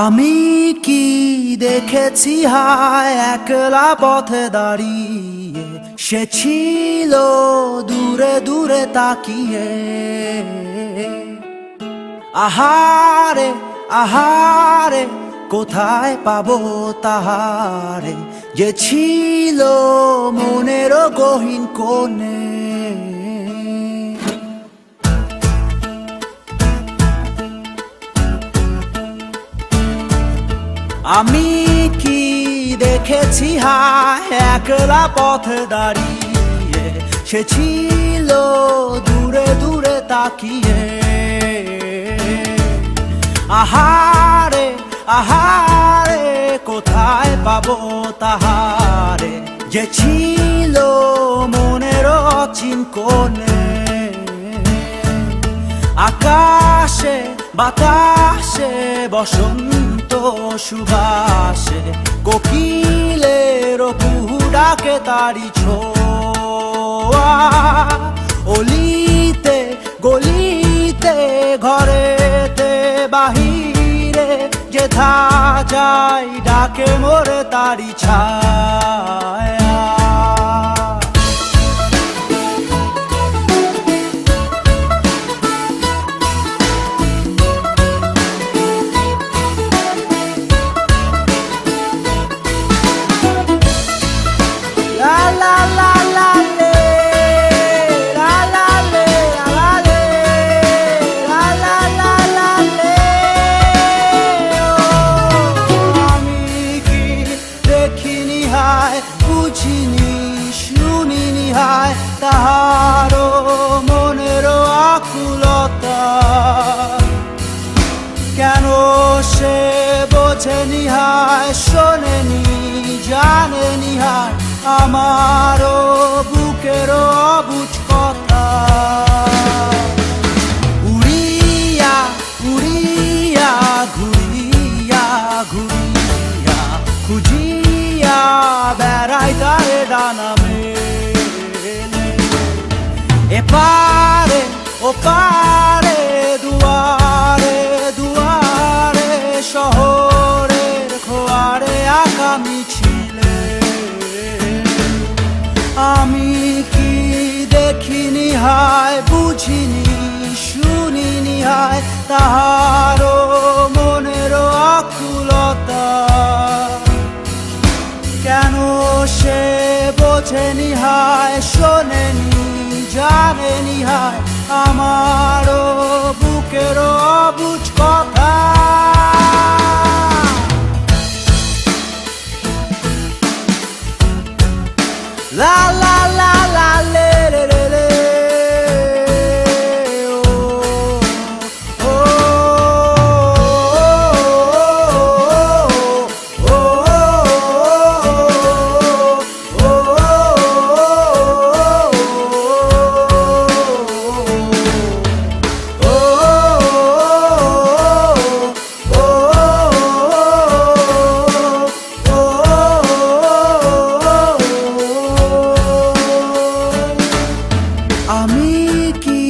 আমি কি দেখেছি হায় একলা পথে দাঁড়িয়ে, সে ছিল দূরে দূরে তাকিয়ে। আহারে আহারে কোথায় পাবো তাহারে, যে ছিল মনের গহীন কোণে। আমি কি দেখেছি হায় একলা পথে দাঁড়িয়ে, সে ছিল দূরে দূরে তাকিয়ে। আহারে আহারে কোথায় পাবো তাহারে, যে ছিল মনের অচিন কোণে। আকাশে বাতাসে বসন্ত সুবাসে, কোকিলের কুহু ডাকে তারি ছোঁয়া। অলিতে গলিতে ঘরেতে বাহিরে, যেথা যাই ডাকে মোরে তারি ছায়া। বুঝিনি শুনিনি হায় তাহারও মনের আকুলতা, কেন সে বোঝেনি হায় শোনেনি জানেনি হায় আমারও বুকের অবুঝ কথা। উড়িয়া উড়িয়া ঘুরিয়া ঘুরিয়া খুঁজিয়া বেড়াই তারে ডানা মেলে। এপারে ওপারে দুয়ারে দুয়ারে, শহরের খোয়ারে আগামী ছিলে। আমি কি দেখিনি হায় বুঝিনি শুনিনি হায় তাহারও মনের আকুলতা, কেন সে বোঝেনি হায় শোনেনি জানেনি হায় আমারও বুকের অবুঝ কথা। লা লা লা লা লে রে রে রে, আমি কি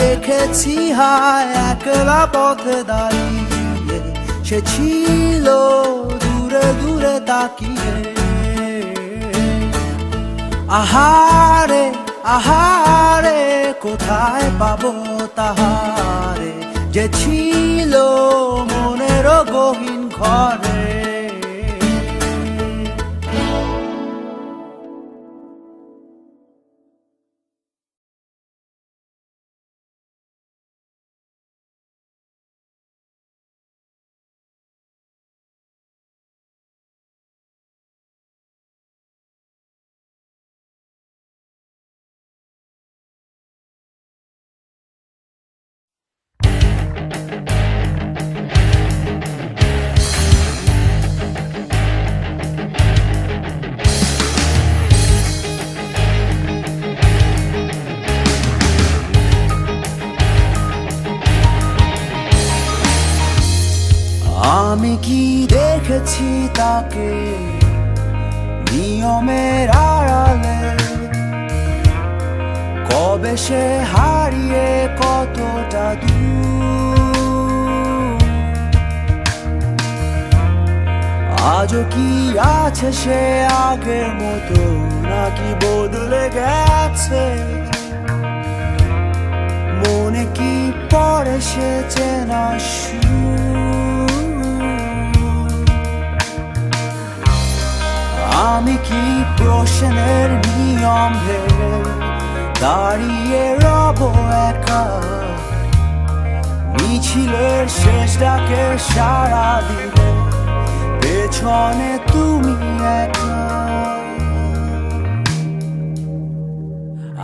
দেখেছি হায় একলা পথে দাঁড়িয়ে, সে ছিল দূরে দূরে তাকিয়ে। আহারে আহারে কোথায় পাবো তাহারে, যে ছিল মনের গহীন ঘরে। আমি কি দেখেছি তাকে নিয়মের আড়ালে, কবে সে হারিয়ে কতটা দূর, আজও কি আছে সে আগের মতো নাকি বদলে গেছে? মনে কি পড়ে সে চেনা সুর? আমি কি প্রশ্নের নিয়ম ভেবে দাঁড়িয়ে রব একা, মিছিলের শেষ ডাকে সাড়া দিলে পেছনে তুমি একা?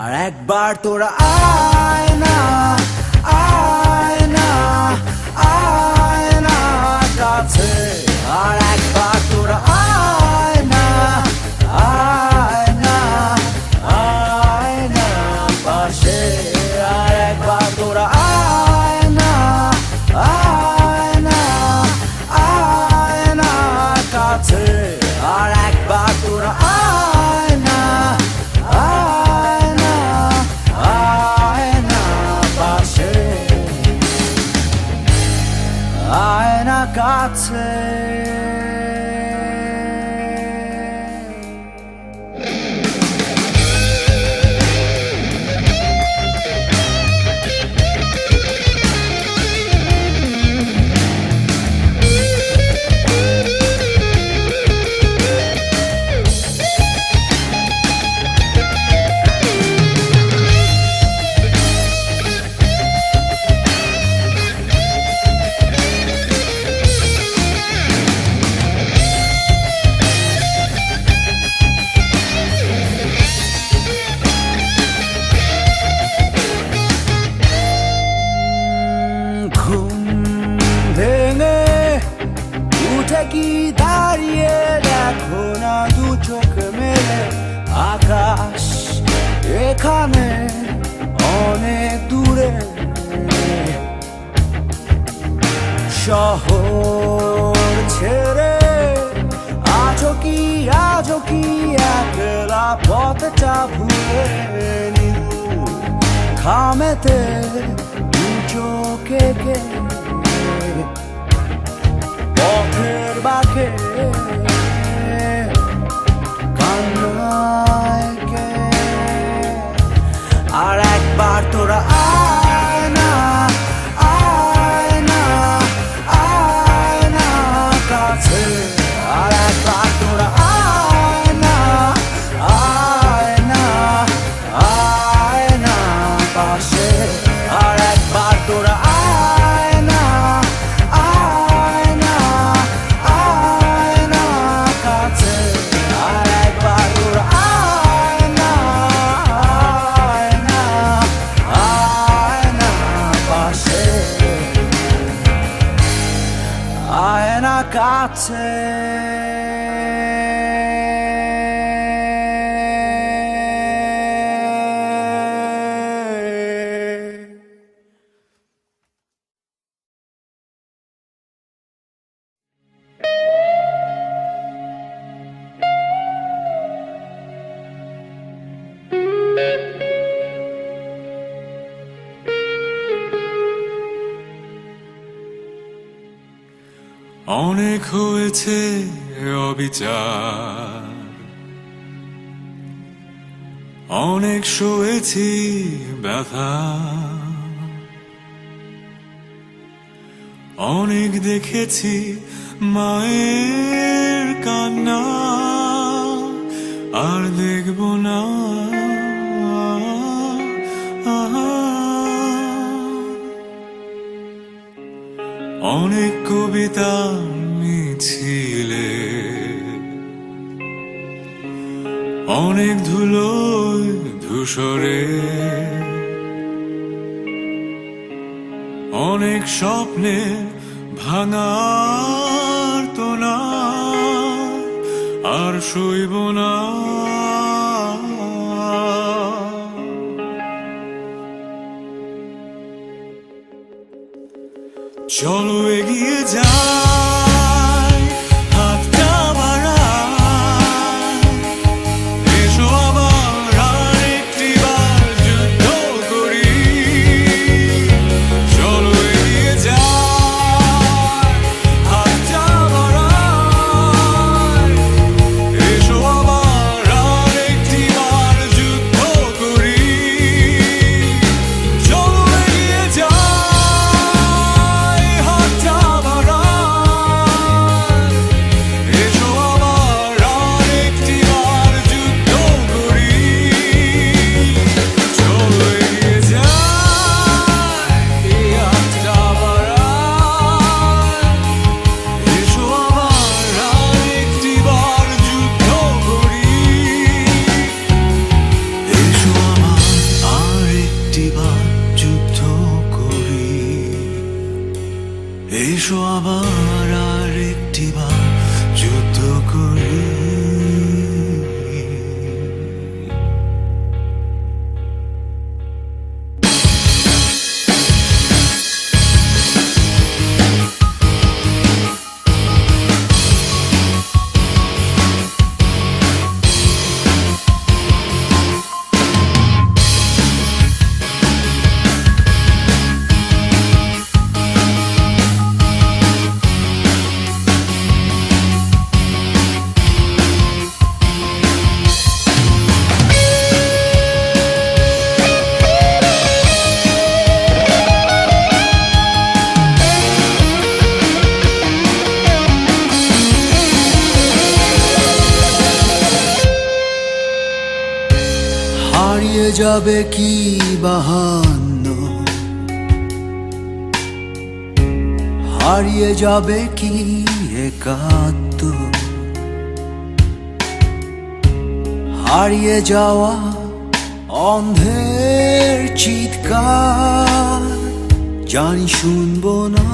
আর একবার তোরা আয় না, আয় না, আয় না কাছে, আর একবার তোরা আয় না, আয় না, আয় না পাশে, আর একবার তোরা আয় না, আয় না, আয় না কাছে, আর একবার তোরা আয় না, আয় না, আয় না পাশে, আয় না কাছে। উঠে কি দাঁড়িয়ে দেখো না দু চোখ মেলে, আকাশ এখানে অনেক দূরে, শহর ছেড়ে আজও কি একলা পথটা ভুলে, খামেতে দু চোখে কে পথের বাঁকে কান্নায় কে, আর একবার তোরা আয় না, আয় না, আয় না কাছে, আর একবার তোরা আয় না, আয় না, আয় না পাশে, আর একবার তোরা আয় না, আয় না, আয় না কাছে, আর একবার তোরা আয় না, আয় না, আয় না পাশে, আয় না কাছে। অনেক হয়েছে অবিচার, অনেক সয়েছি ব্যথা, অনেক দেখেছি মায়ের কান্না, আর দেখব না। অনেক কবিতা মিছিলে, অনেক ধুলোয় ধূসরে, অনেক স্বপ্নে ভাঙার তো না, আর সইব না। চলো এগিয়ে যাই, হাতটা বাড়াই, এসো আবার আরেকটি বার যুদ্ধ এসো আবার আর একটিবার যুদ্ধ করি। হারিয়ে যাবে কি বাহান্ন, হারিয়ে যাবে কি একাত্তর, হারিয়ে যাওয়া অন্ধের চিৎকার জানি শুনবো না।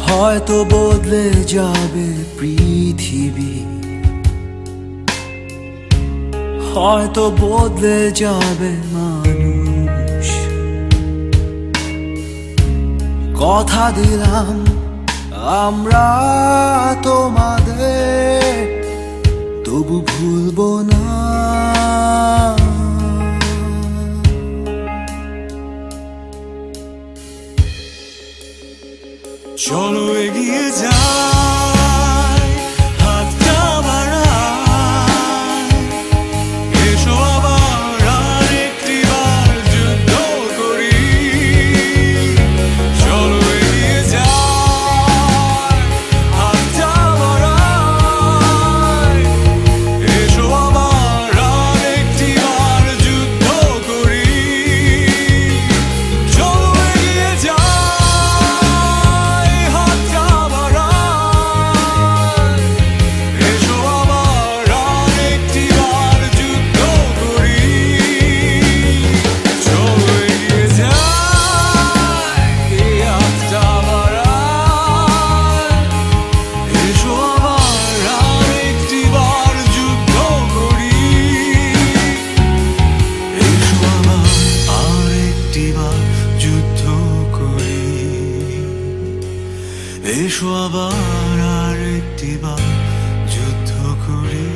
হয়তো বদলে যাবে পৃথিবী, হয়তো বদলে যাবে মানুষ, কথা দিলাম আমরা তোমাদের তবু ভুলবো না। চলো এগিয়ে যাই, হাতটা বাড়াই, এসো আবার আর একটিবার যুদ্ধ করি। চলো এগিয়ে যাই, হাতটা বাড়াই, এসো আবার আর একটিবার যুদ্ধ করি। চলো এগিয়ে যাই, এসো আবার আর একটিবার যুদ্ধ করি।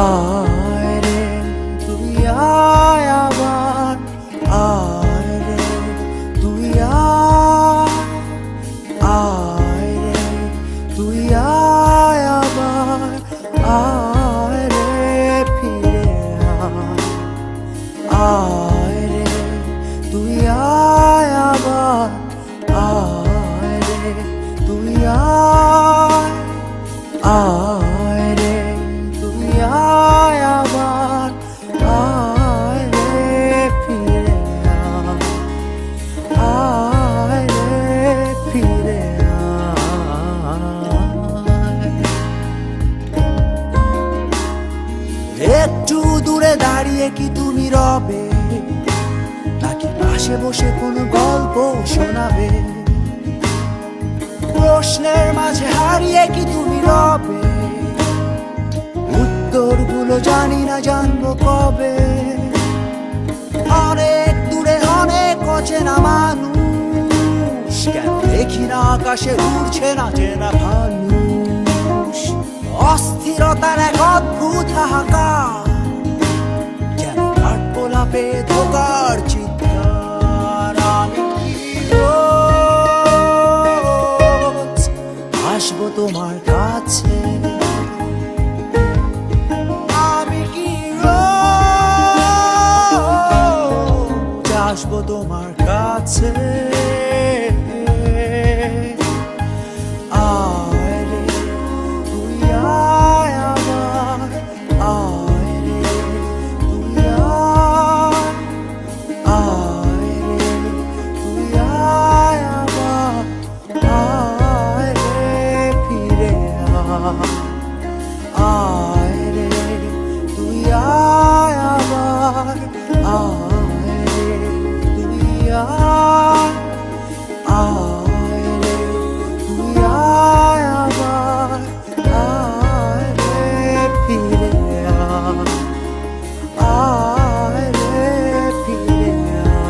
আয় রে তুই আয় আবার, আয় রে তুই আয়, আয় রে তুই আয় আবার, আয় রে ফিরে আয়, আয় রে তুই আয় আবার, আয় রে তুই আয়, আয় রে তুই আয় আবার, আয় রে ফিরে আয়, আয় রে ফিরে আয়। একটু দূরে দাঁড়িয়ে কি তুমি রবে, নাকি পাশে বসে কোনো গল্প শোনাবে? প্রশ্নের মাঝে হারিয়ে কি তুমি রবে, উত্তরগুলো জানি না জানবো কবে। অনেক দূরে অনেক অচেনা মানুষ, কেন দেখি না আকাশে উড়ছে না চেনা ফানুষ। অস্থিরতার এক অদ্ভুত হাহাকার, যেন কাঠগোলাপে ধোকার চিৎকার। আমি কি রোজ আসবো তোমার কাছে, আমি কি রোজ আসবো তোমার কাছে। আয় রে তুই আয় আমার, আয় রে তুই আয়, আয় রে তুই আয় আমার, আয় রে ফিরে আয়, আয় রে তুই আয় আমার, আয় রে তুই আয়, আয় রে তুই আয় আমার, আয় রে ফিরে আয়, আয় রে ফিরে আয়।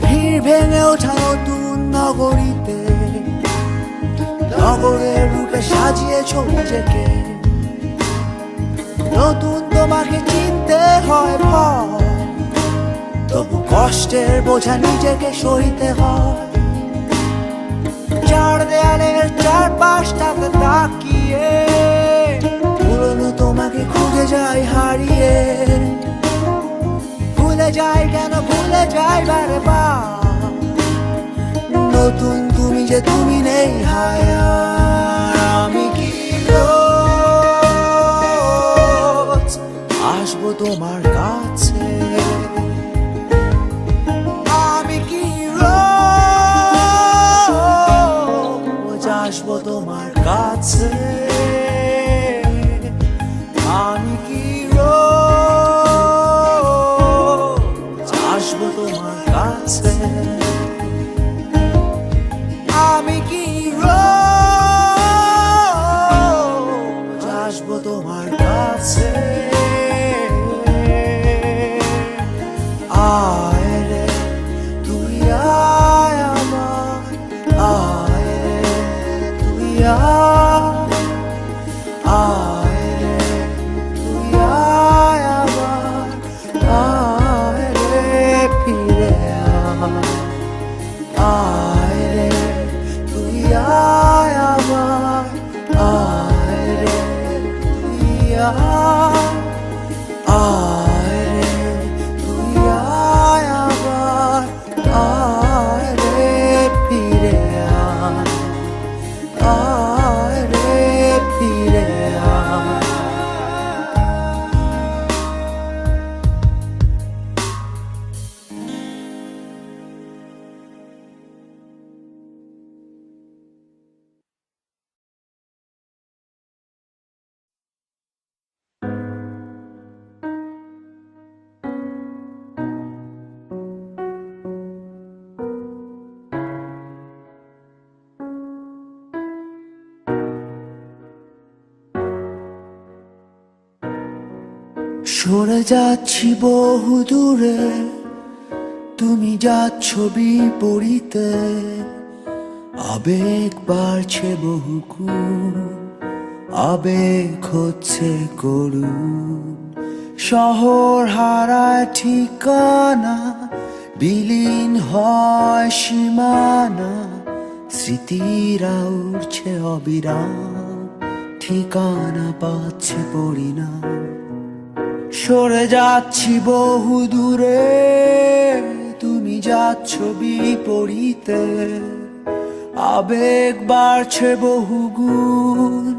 ভিড় ভেঙে ওঠা নতুন নগরীতে, নগরের রূপে সাজিয়েছ নিজেকে, নতুন তোমাকে চিনতে হয় ভয়, তবু কষ্টের বোঝা নিজেকে সইতে হয়। চার দেয়ালের চারপাশটাতে তাকিয়ে পুরনো তোমাকে খুঁজে যাই হারিয়ে, ভুলে যাই কেন ভুলে যাই বারে বার, নতুন তুমি যে তুমি নেই হায় আর। আমি কি রোজ আসবো তোমার কাছে, আমি কি রোজ আসবো তোমার কাছে, আমি কি রোজ আসবো তোমার কাছে, আমি কি রোজ আসবো তোমার কাছে। আয় রে তুই আয় আমার, আয় রে তুই আয়, আয় রে তুই আয় আমার, আয় রে ফিরে আয়, আয় রে তুই আয় আমার, আয় রে তুই আয়, আয় রে তুই আয় আমার, আয় রে ফিরে আয়, আয় রে ফিরে আয়। সরে যাচ্ছি বহু দূরে, তুমি যাচ্ছ বিপরীতে, আবেগ বাড়ছে বহুগুণ, আবেগ হচ্ছে করুণ, শহর হারায় ঠিকানা, বিলীন হয় সীমানা, স্মৃতিরা উড়ছে অবিরাম, ঠিকানা পাচ্ছে পরিণাম। সরে যাচ্ছি বহু দূরে, তুমি যাচ্ছ বিপরীতে, আবেগ বাড়ছে বহুগুণ,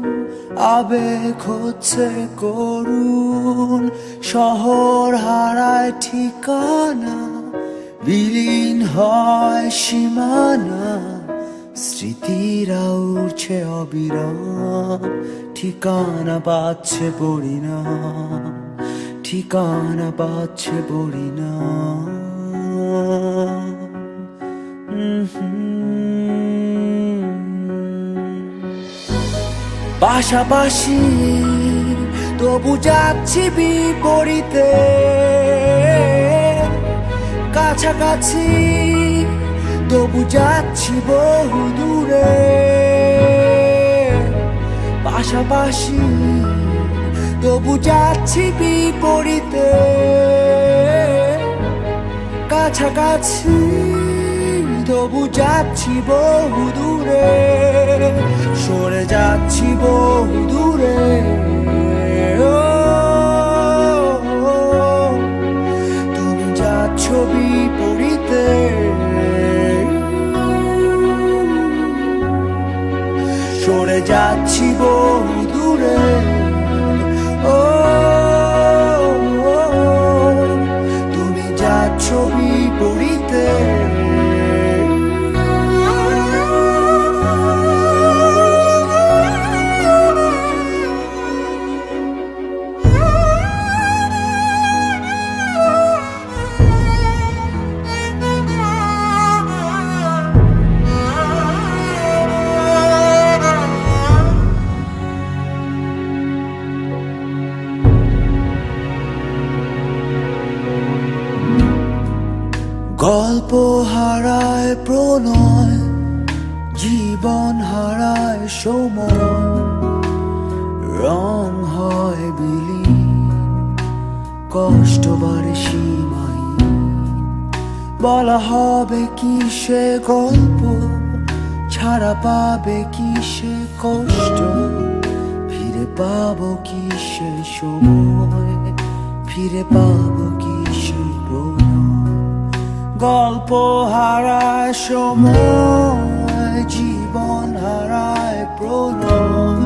আবেগ হচ্ছে করুণ, শহর হারায় ঠিকানা, বিলীন হয় সীমানা, স্মৃতিরা উড়ছে অবিরাম, ঠিকানা পাচ্ছে পরিণাম, ঠিকানা পাচ্ছে পরিণাম। পাশাপাশি তবু যাচ্ছি বিপরীতে, কাছাকাছি তবু যাচ্ছি বহু দূরে। পাশাপাশি তবু যাচ্ছি বিপরীতে, কাছাকাছি তবু যাচ্ছি বহু দূরে। সরে যাচ্ছি বহু দূরে। তুমি যাচ্ছ বিপরীতে, সরে যাচ্ছি বহু দূরে। তুমি যাচ্ছ বিপরীতে। গল্প হারায় প্রণয়, জীবন হারায় সময়, রং হয় বিলীন, কষ্ট বাড়ে সীমাহীন। বলা হবে কি সে গল্প, ছাড়া পাবে কি সে কষ্ট, ফিরে পাবো কি সে সময়, ফিরে পাবো কি সে প্রণয়। গল্প হারায় সময়, জীবন হারায় প্রণয়,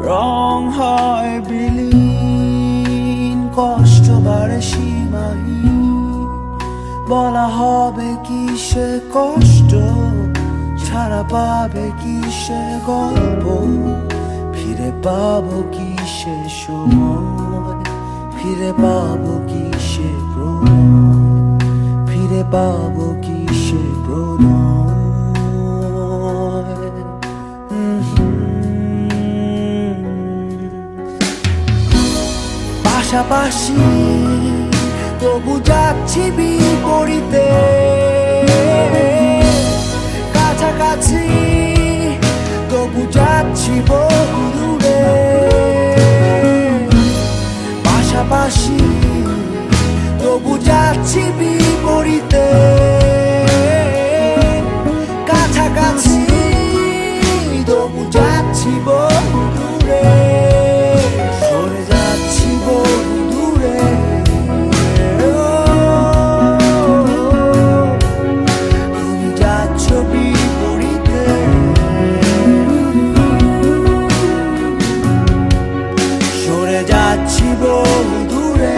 রং হয় বিলীন, কষ্ট বাড়ে সীমাহীন। বলা হবে কি সে কষ্ট, ছাড়া পাবে কি সে গল্প, ফিরে পাবো কি সে সময়, ফিরে পাবো কি সে প্রণয়, ফিরে পাবো কি সে প্রণয়। পাশাপাশি তবু যাচ্ছি বিপরীতে, কাছাকাছি তবু যাচ্ছি বহু দূরে। পাশাপাশি তবু যাচ্ছি বিপরীতে, কাছাকাছি তবু যাচ্ছি বহু দূরে। সরে যাচ্ছি বহু দূরে। তুমি যাচ্ছ বিপরীতে, সরে যাচ্ছি বহু দূরে।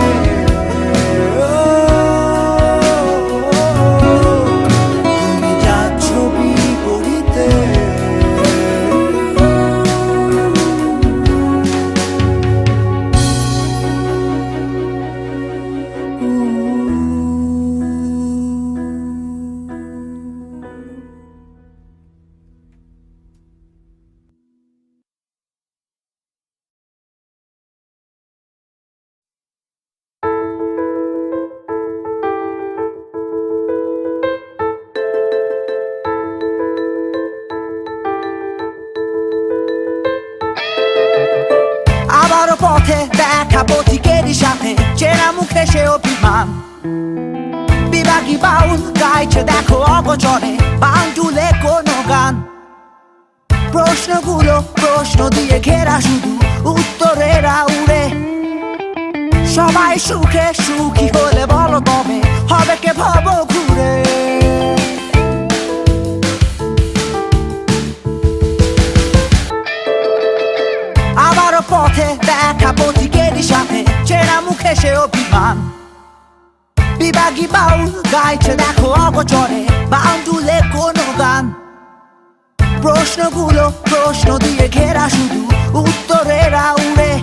আবারও পথে দেখা পথিকেরই সাথে, চেনা মুখে সে অভিমান। বিভাগী বাউল গাইছে দেখো অগচরে, বান তুলে কোনো গান। প্রশ্নগুলো প্রশ্ন দিয়ে ঘেরা, শুধু উত্তরেরা উড়ে। সবাই সুখে সুখী হলে বলো তবে হবে কে ভব ঘুরে। আবারও পথে দেখা পথিকেরই সাথে, চেনা মুখে সে অভিমান। বিভাগী বাউল গাইছে দেখো অগচরে, বান তুলে কোনো গান। প্রশ্নগুলো প্রশ্ন দিয়ে ঘেরা, শুধু উত্তরেরা উড়ে।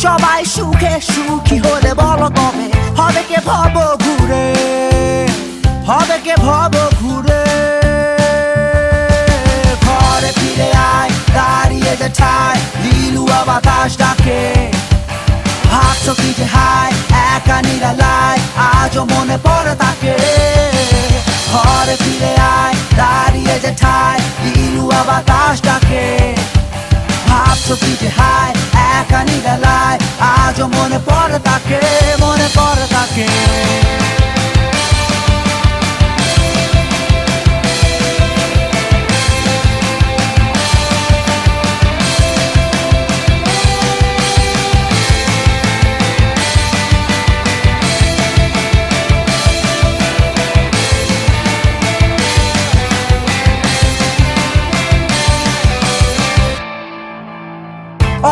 সবাই সুখে সুখী হলে বলো তবে হবে কে ভব ঘুরে, হবে কে ভব ঘুরে। ঘরে ফিরে আয়, দাঁড়িয়ে বাতাস ডাকে ভাবছো কি যে হায় একা নিরালায় আজও মনে পড়ে তাকে ঘরে ফিরে আয় দাঁড়িয়ে যে ঠায় দিলুয়া বাতাস ডাকে ভাবছো কি যে হায় একা নিরালায় আজও মনে পড়ে তাকে মনে পড়ে তাকে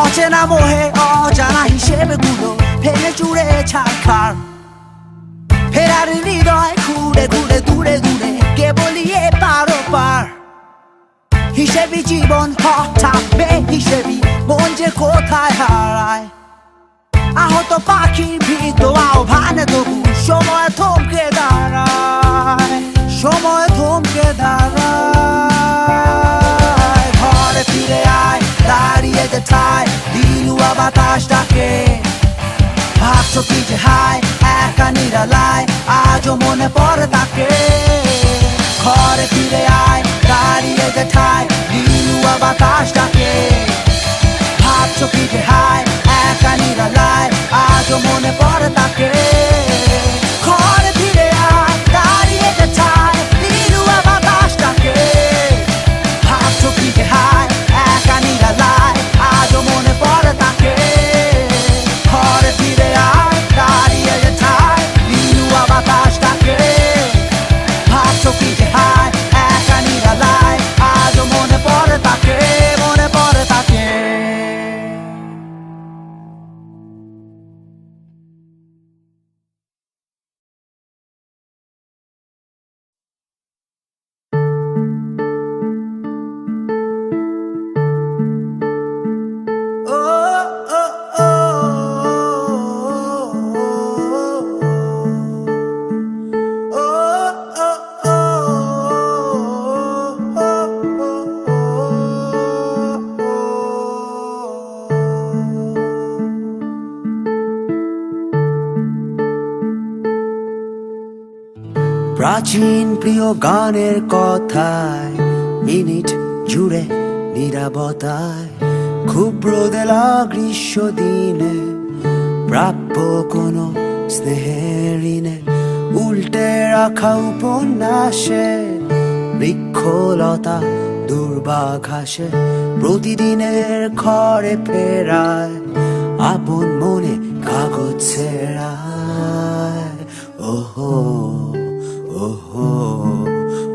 অচেনা মোহে অজানা হিসেবে গুলো ভেঙে চুড়ে ছাড়খাড় ফেরার হৃদয় ঘুরে ঘুরে দূরে দূরে কে বলিয়ে পারো পার হিসেবি জীবন হঠাৎ বেহিসেবি মন যে কোথায় হারায় আহত পাখির ভীত আহ্বানে তবু সময় থমকে দাঁড়ায় সময় থমকে দাঁড়ায় ঘরে ফিরে আয় দাঁড়িয়ে যে ঠায় দিলুয়া বাতাস ডাকে ভাবছো কি যে হায় একা নিরালায় আজও মনে পড়ে তাকে ঘরে ফিরে আয় দাঁড়িয়ে যে ঠায় দিলুয়া বাতাস ডাকে ভাবছো কি যে হায় একা নিরালায় আজও মনে পড়ে তাকে ঘরে ফিরে আয় দাঁড়িয়ে যে ঠায় দিলুয়া বাতাস ডাকে ভাবছো কি যে হায় একা নিরালায় আজও মনে পড়ে তাকে ঘরে ফিরে আয় দাঁড়িয়ে যে ঠায় দিলুয়া বাতাস ডাকে ভাবছো কি যে হায় একা নিরালায় আজও মনে পড়ে তাকে মনে পড়ে তাকে প্রাচীন প্রিয় গানের কথায় মিনিট জুড়ে নীরবতায় খুব রোদেলা গ্রীষ্ম দিনে প্রাপ্য কোনো স্নেহের ঋণে উল্টে রাখা উপন্যাসে বৃক্ষলতা দুর্বাঘাসে প্রতিদিনের ঘরে ফেরায় আপন মনে কাগজ ছেড়ায় ওহো ওহো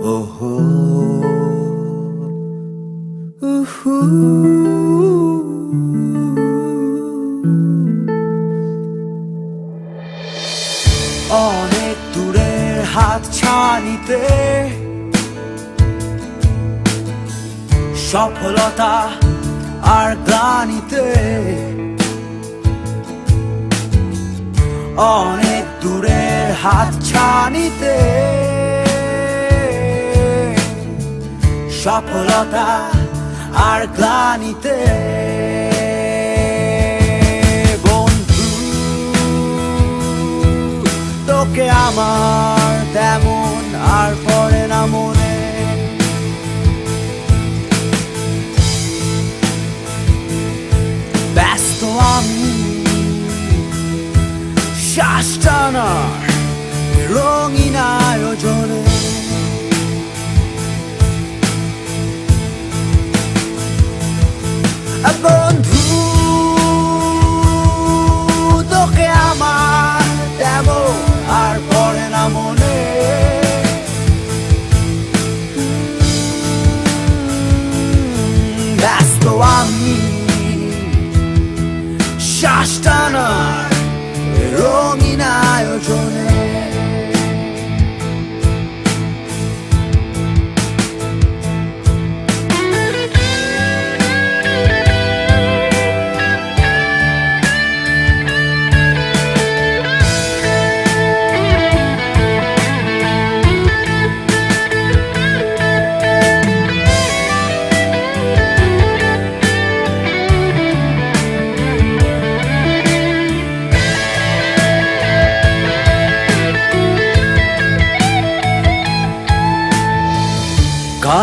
ওহো উহু অনেক দূরের হাত ছানিতে সফলতা আর গ্লানিতে অনেক দূরের হাত ছানিতে সফলতা আর গ্লানিতে বন্ধু তোকে আমার তেমন আর পড়ে না মনে ব্যস্ত আমি শ্বাস টানার রঙিন আয়োজনে বন্ধু তোকে আমার তেমন আর পড়ে না মনে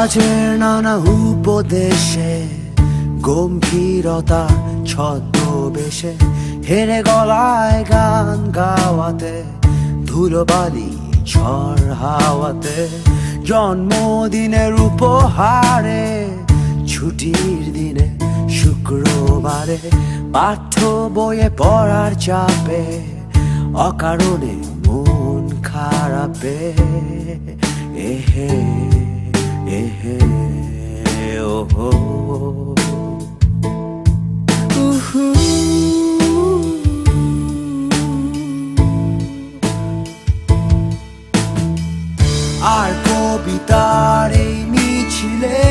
সমাজের নানা উপদেশে গম্ভীরতা ছদ্মবেশে হেরে গলায় গান গাওয়াতে ধুলোবালি ঝড় হাওয়াতে জন্মদিনের উপহারে ছুটির দিনে শুক্রবারে পাঠ্য বইয়ে পড়ার চাপে অকারণে মন খারাপে এহে এহে ওহো উহু আর কবিতার এই মিছিলে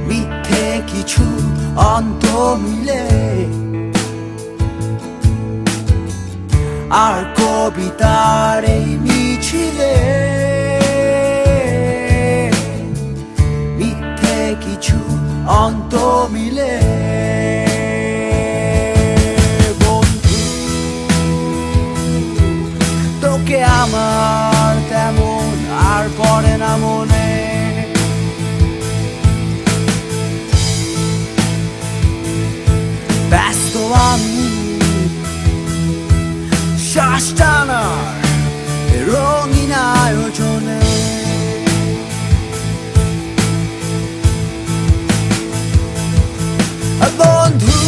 মিথ্যে কিছু অন্ত মিলে আর কবিতার এই মিছিলে মিথ্যে কিছু অন্ত মিলে বন্ধু তোকে আমার তেমন আর পড়ে না মনে ব্যস্ত আমি শ্বাস টানার রঙিন আয়োজনে বন্ধু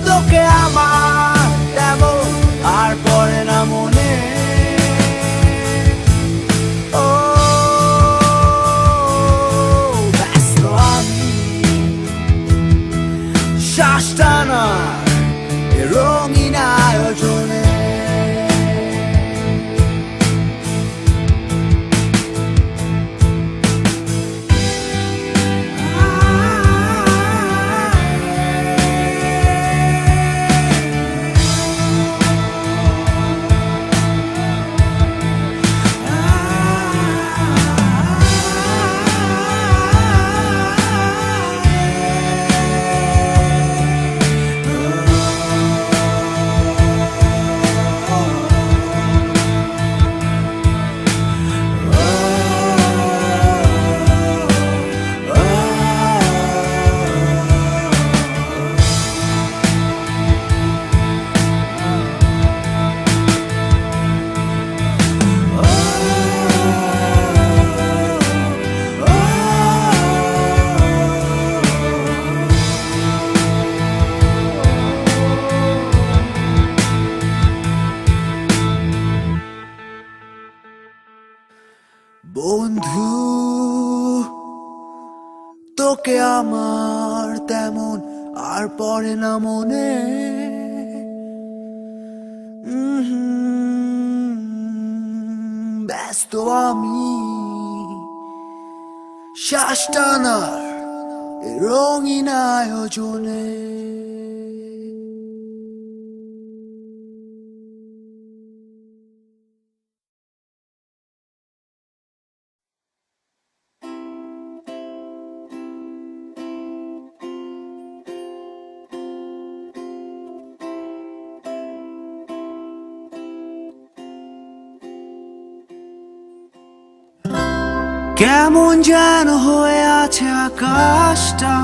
তোকে আমার তেমন আর পড়ে না মনে ও ব্যস্ত আমি শ্বাস টানার রঙিন আয়োজনে বন্ধু তোকে আমার তেমন আর পড়ে না মনে ব্যস্ত আমি শ্বাস টানার রঙিন আয়োজনে কেমন যেন হয়ে আছে আকাশটা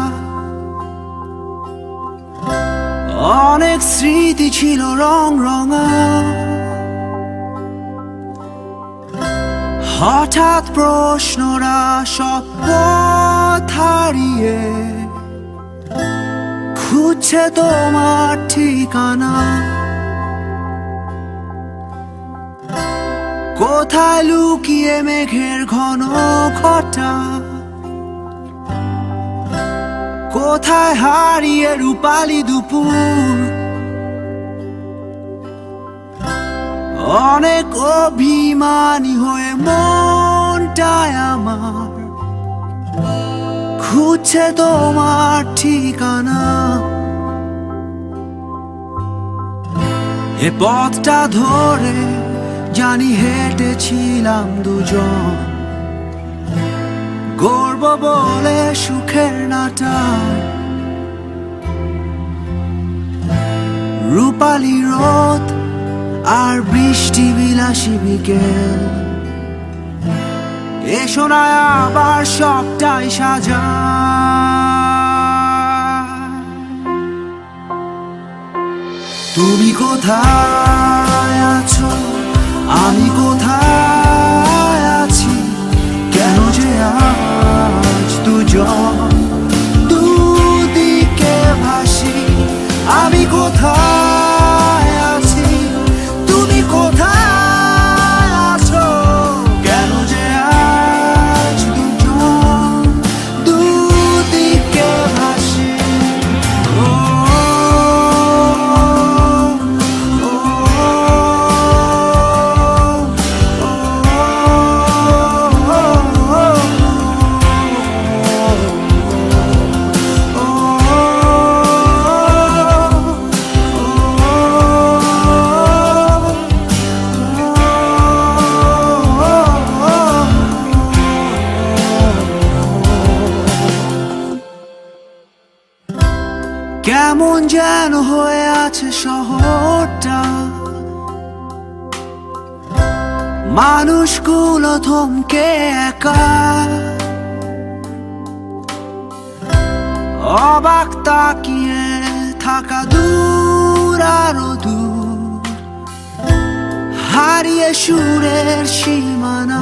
অনেক স্মৃতি ছিল রং রঙা হঠাৎ প্রশ্নরা সব পথ হারিয়ে খুঁজছে তোমার ঠিকানা কোথায় লুকিয়ে মেঘের ঘন ঘটা কোথায় হারিয়ে রূপালি দুপুর অনেক অভিমানী হয়ে মনটায় আমার খুঁজছে তোমার ঠিকানা এ পথটা ধরে জানি হেঁটেছিলাম দুজন গর্ব বলে সুখের নাটা রূপালি রোদ আর বৃষ্টি বিলাসী বিকেল, এসো না আবার সবটাই সাজা। তুমি কোথায় আছো, আমি কোথায় আছি, কেন যে আজ দুজন দুদিকে ভাসি। আমি কোথায় আছি, তুমি কোথায় আছো, কেন যে আজ দুজন দুদিকে ভাসি। ও কেমন যেন হয়ে আছে শহরটা, মানুষগুলো থমকে একা, অবাক তাকিয়ে থাকা দূর আরো দূর, হারিয়ে সুরের সীমানা।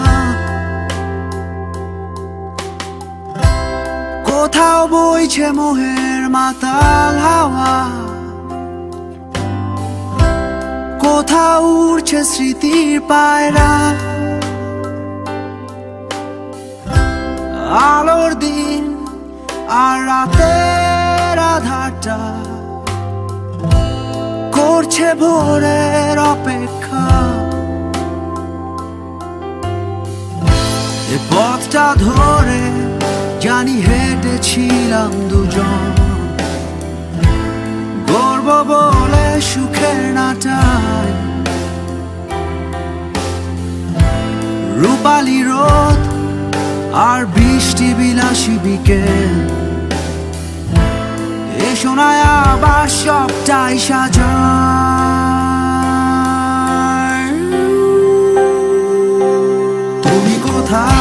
কোথাও বইছে মোহের মাতাল হাওয়া, কোথাও উড়ছে স্মৃতির পায়রা। আলোর দিন আর রাতের আধারটা করছে ভোরের অপেক্ষা। এ পথটা ধরে জানি হেঁটেছিলাম দুজন, গর্ব বলে সুখের নাটায়। রূপালী রোদ আর বৃষ্টি বিলাসী বিকেল, এসো না আবার সবটাই সাজা। তুমি কোথায়